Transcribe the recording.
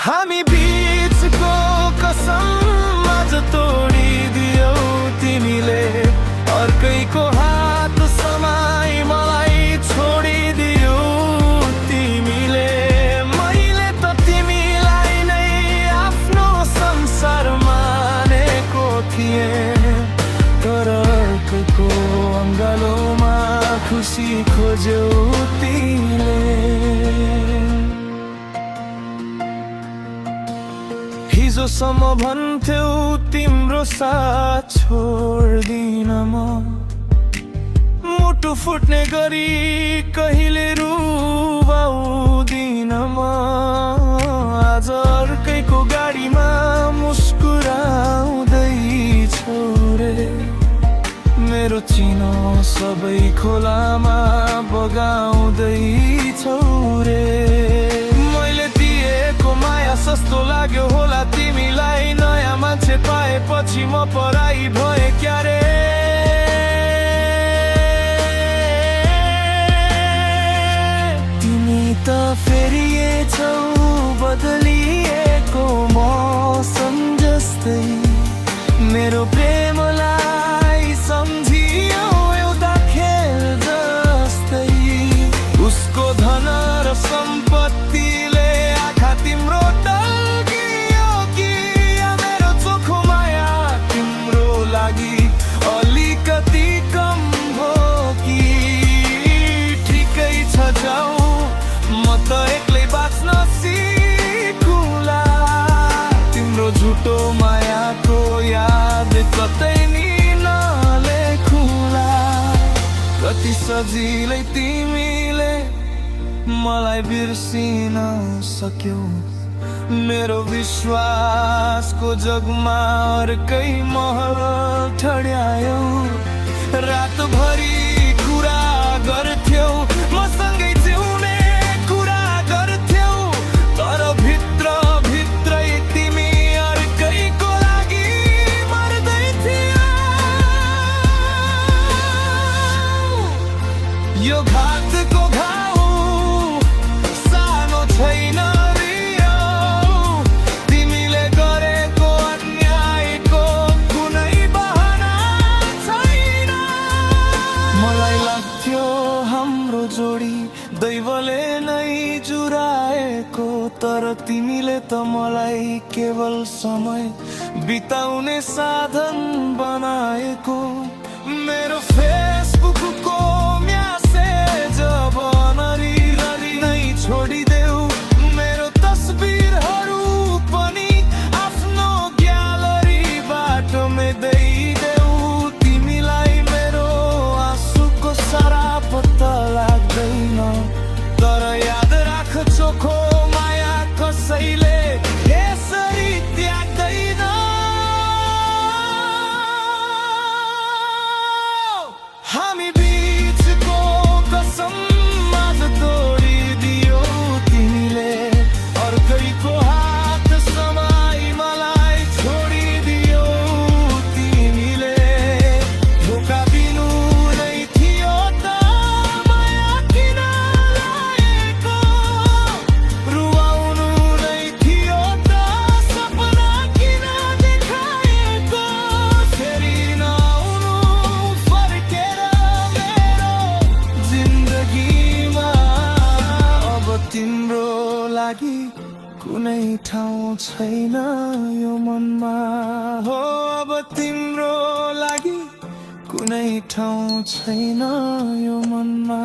हामी बीचको कसम आज तोडिदियौ तिमीले। अर्कैको हात समाई मलाई छोडिदियौ तिमीले। मैले त तिमीलाई नै आफ्नो संसार मानेको थिएँ, तर अर्कैको अङ्गालोमा खुसी खोज्यौ तिमीले। हिजोसम्म भन्थ्यौ तिम्रो साथ छोड्दिन म, मुटु फुट्ने गरी कहिले रुवाउँदिन म। आज अर्कैको गाडीमा मुस्कुराउँदैछौ रे, मेरो चिनो सबै खोलामा बगाउँदैछौ रे। मैले दिएको माया सस्तो लाग्यो होला तिमीलाई, नयाँ मान्छे पाएपछि म पराई भए क्या रे। तिमी त फेरिएछौ बदलिएको मौसम जस्तै, मेरो प्रेमलाई सम्झियौ एउटा खेल जस्तै। उसको धन र सम्पत्तिले आँखा तिम्रो टल्कियो कि मेरो चोखो माया तिम्रो लागि अलिकति कम हो कि। ठिकै छ जाऊ, म त एक्लै बाँच्न सिकुला। तिम्रो झुटो मायाको याद कतै नि नलेखुला। कति सजिलै तिमीले मलाई बिर्सिन सक्यौ, मेरो विश्वासको जगमा अर्कै महल ठड्यायौ। रातभरि कुरा गर्थ्यौ, मसँगै जिउने कुरा गर्थ्यौ, तर भित्र भित्रै तिमी अर्कैको लागि मर्दै थियौ। यो घातको घाउ सानो छैन रियो, तिमीले गरेको अन्यायको कुनै बहाना छैन। मलाई लाग्थ्यो हाम्रो जोडी दैवले नै जुराएको, तर तिमीले त मलाई केवल समय बिताउने साधन बनाएको। मेरो फेसबुकको म्यासेज अब नरिररी नै छोडिदेऊ, मेरो तस्बिरहरू पनि आफ्नो ग्यालरीबाट मेट्दैदेऊ। तिमीलाई मेरो आँसुको सराप त लाग्दैन, तर याद राख चोखो माया कसैले यसरी त्याग्दैन। हामी बीचको कसम आज तोडिदियौ तिमीले। अर्कैको हात समाई मलाई छोडिदियौ तिमीले। धोका दिनु नै थियो त माया किन लागेको, रुवाउनु नै थियो त सपना किन देखाएको। फेरि नआउनु फर्केर मेरो जिन्दगीमा, अब तिम्रो लागि कुनै ठाउँ छैन यो मनमा। हो अब तिम्रो लागि कुनै ठाउँ छैन यो मनमा।